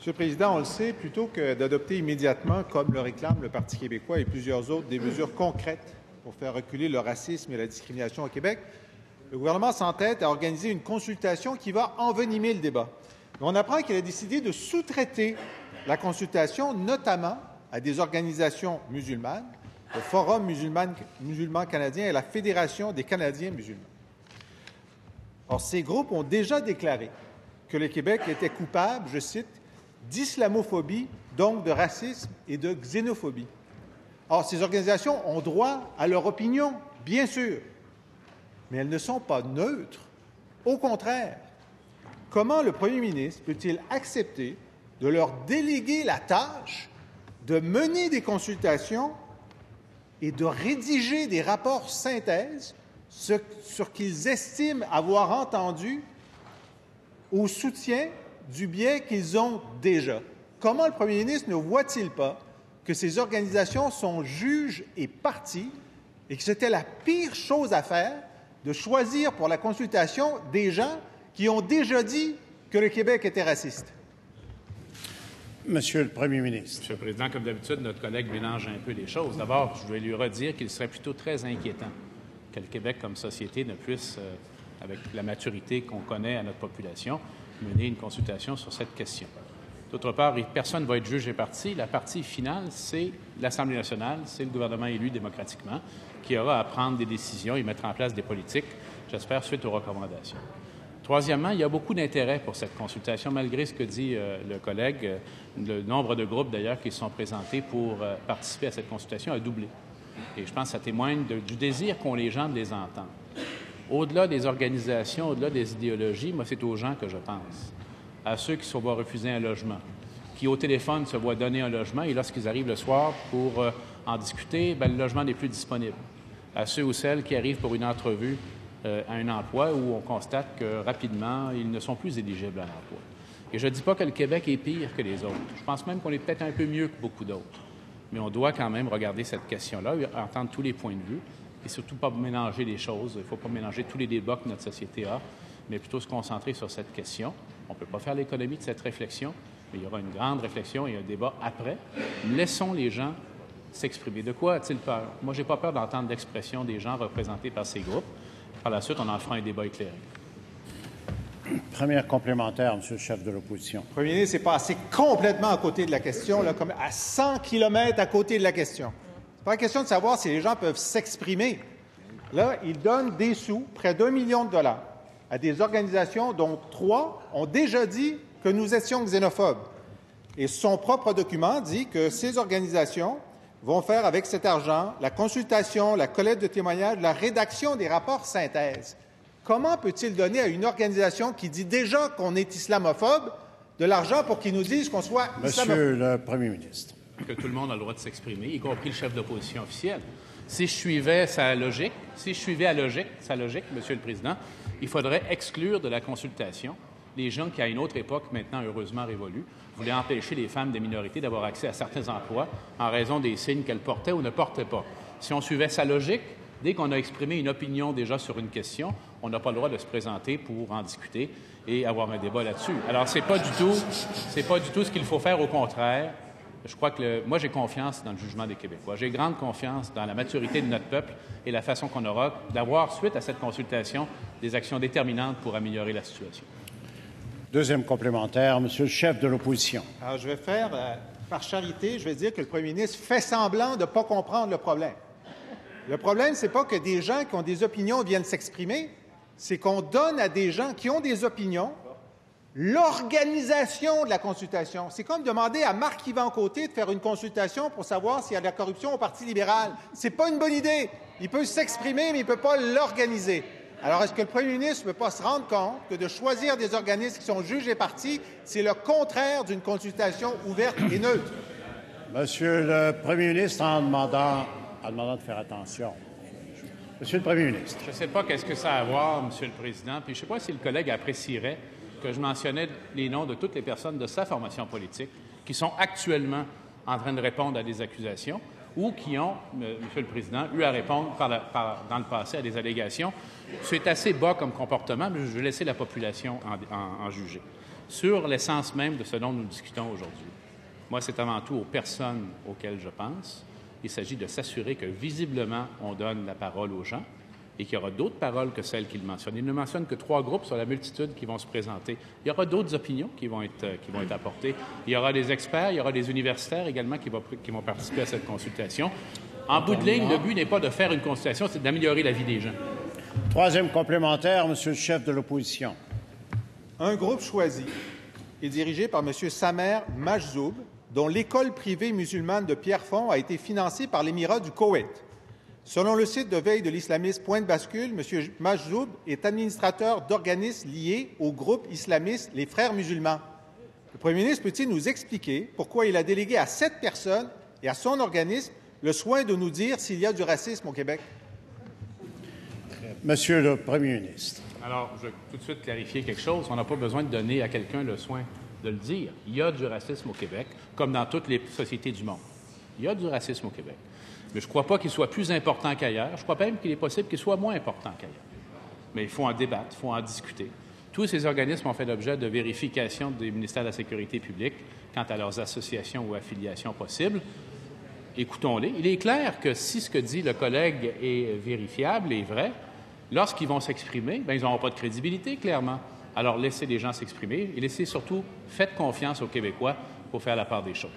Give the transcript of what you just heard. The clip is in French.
Monsieur le Président, on le sait, plutôt que d'adopter immédiatement, comme le réclame le Parti québécois et plusieurs autres, des mesures concrètes pour faire reculer le racisme et la discrimination au Québec, le gouvernement s'entête à organiser une consultation qui va envenimer le débat. On apprend qu'il a décidé de sous-traiter la consultation, notamment à des organisations musulmanes, le Forum musulman canadien et la Fédération des Canadiens musulmans. Or, ces groupes ont déjà déclaré que le Québec était coupable, je cite, d'islamophobie, donc de racisme et de xénophobie. Or, ces organisations ont droit à leur opinion, bien sûr, mais elles ne sont pas neutres. Au contraire, comment le premier ministre peut-il accepter de leur déléguer la tâche de mener des consultations et de rédiger des rapports synthèses sur qu'ils estiment avoir entendu au soutien du biais qu'ils ont déjà? Comment le premier ministre ne voit-il pas que ces organisations sont juges et parties et que c'était la pire chose à faire de choisir pour la consultation des gens qui ont déjà dit que le Québec était raciste? Monsieur le Premier ministre. Monsieur le Président, comme d'habitude, notre collègue mélange un peu les choses. D'abord, je vais lui redire qu'il serait plutôt très inquiétant que le Québec, comme société, ne puisse, avec la maturité qu'on connaît à notre population, mener une consultation sur cette question. D'autre part, personne ne va être juge et partie. La partie finale, c'est l'Assemblée nationale, c'est le gouvernement élu démocratiquement qui aura à prendre des décisions et mettre en place des politiques, j'espère, suite aux recommandations. Troisièmement, il y a beaucoup d'intérêt pour cette consultation, malgré ce que dit le collègue. Le nombre de groupes, d'ailleurs, qui se sont présentés pour participer à cette consultation a doublé. Et je pense que ça témoigne du désir qu'ont les gens de les entendre. Au-delà des organisations, au-delà des idéologies, moi, c'est aux gens que je pense. À ceux qui se voient refuser un logement, qui, au téléphone, se voient donner un logement et lorsqu'ils arrivent le soir pour en discuter, bien, le logement n'est plus disponible. À ceux ou celles qui arrivent pour une entrevue à un emploi où on constate que, rapidement, ils ne sont plus éligibles à l'emploi. Et je ne dis pas que le Québec est pire que les autres. Je pense même qu'on est peut-être un peu mieux que beaucoup d'autres. Mais on doit quand même regarder cette question-là, entendre tous les points de vue et surtout pas mélanger les choses. Il ne faut pas mélanger tous les débats que notre société a, mais plutôt se concentrer sur cette question. On ne peut pas faire l'économie de cette réflexion, mais il y aura une grande réflexion et un débat après. Laissons les gens s'exprimer. De quoi a-t-il peur? Moi, je n'ai pas peur d'entendre l'expression des gens représentés par ces groupes. Par la suite, on en fera un débat éclairé. Première complémentaire, Monsieur le chef de l'opposition. Le premier ministre est passé complètement à côté de la question, là, comme à 100 kilomètres à côté de la question. C'est pas une question de savoir si les gens peuvent s'exprimer. Là, il donne des sous, près d'1 million de dollars, à des organisations dont 3 ont déjà dit que nous étions xénophobes. Et son propre document dit que ces organisations vont faire avec cet argent la consultation, la collecte de témoignages, la rédaction des rapports synthèses. Comment peut-il donner à une organisation qui dit déjà qu'on est islamophobe de l'argent pour qu'ils nous disent qu'on soit islamophobe? Monsieur le Premier ministre. Que tout le monde a le droit de s'exprimer, y compris le chef d'opposition officiel. Si je suivais sa logique, sa logique, Monsieur le Président, il faudrait exclure de la consultation les gens qui, à une autre époque, maintenant heureusement révolue, voulaient empêcher les femmes des minorités d'avoir accès à certains emplois en raison des signes qu'elles portaient ou ne portaient pas. Si on suivait sa logique, dès qu'on a exprimé une opinion déjà sur une question, on n'a pas le droit de se présenter pour en discuter et avoir un débat là-dessus. Alors, c'est pas du tout ce qu'il faut faire, au contraire. Je crois que moi, j'ai confiance dans le jugement des Québécois. J'ai grande confiance dans la maturité de notre peuple et la façon qu'on aura d'avoir, suite à cette consultation, des actions déterminantes pour améliorer la situation. Deuxième complémentaire, Monsieur le chef de l'opposition. Alors, je vais faire, par charité, je vais dire que le premier ministre fait semblant de ne pas comprendre le problème. Le problème, ce n'est pas que des gens qui ont des opinions viennent s'exprimer, c'est qu'on donne à des gens qui ont des opinions l'organisation de la consultation. C'est comme demander à Marc-Yvan Côté de faire une consultation pour savoir s'il y a de la corruption au Parti libéral. C'est pas une bonne idée. Il peut s'exprimer, mais il ne peut pas l'organiser. Alors, est-ce que le premier ministre ne peut pas se rendre compte que de choisir des organismes qui sont juges et partis, c'est le contraire d'une consultation ouverte et neutre? Monsieur le Premier ministre, en demandant de faire attention. Monsieur le Premier ministre. Je ne sais pas qu'est-ce que ça a à voir, Monsieur le Président, puis je ne sais pas si le collègue apprécierait que je mentionnais les noms de toutes les personnes de sa formation politique qui sont actuellement en train de répondre à des accusations ou qui ont, Monsieur le Président, eu à répondre dans le passé à des allégations. C'est assez bas comme comportement, mais je vais laisser la population en juger. Sur l'essence même de ce dont nous discutons aujourd'hui, moi, c'est avant tout aux personnes auxquelles je pense. Il s'agit de s'assurer que, visiblement, on donne la parole aux gens et qu'il y aura d'autres paroles que celles qu'il mentionne. Il ne mentionne que 3 groupes sur la multitude qui vont se présenter. Il y aura d'autres opinions qui vont être apportées. Il y aura des experts, il y aura des universitaires également qui vont participer à cette consultation. En bout de ligne, le but n'est pas de faire une consultation, c'est d'améliorer la vie des gens. 3e complémentaire, Monsieur le chef de l'opposition. Un groupe choisi est dirigé par M. Samer Majzoub, dont l'école privée musulmane de Pierrefonds a été financée par l'Émirat du Koweït. Selon le site de veille de l'islamiste Point de Bascule, M. Majzoub est administrateur d'organismes liés au groupe islamiste Les Frères musulmans. Le premier ministre peut-il nous expliquer pourquoi il a délégué à cette personne et à son organisme le soin de nous dire s'il y a du racisme au Québec? Monsieur le premier ministre. Alors, je vais tout de suite clarifier quelque chose. On n'a pas besoin de donner à quelqu'un le soin de le dire. Il y a du racisme au Québec, comme dans toutes les sociétés du monde. Il y a du racisme au Québec. Mais je ne crois pas qu'il soit plus important qu'ailleurs. Je crois même qu'il est possible qu'il soit moins important qu'ailleurs. Mais il faut en débattre, il faut en discuter. Tous ces organismes ont fait l'objet de vérification du ministère de la Sécurité publique quant à leurs associations ou affiliations possibles. Écoutons-les. Il est clair que si ce que dit le collègue est vérifiable et vrai, lorsqu'ils vont s'exprimer, ils n'auront pas de crédibilité, clairement. Alors, laissez les gens s'exprimer et laissez surtout, faites confiance aux Québécois pour faire la part des choses.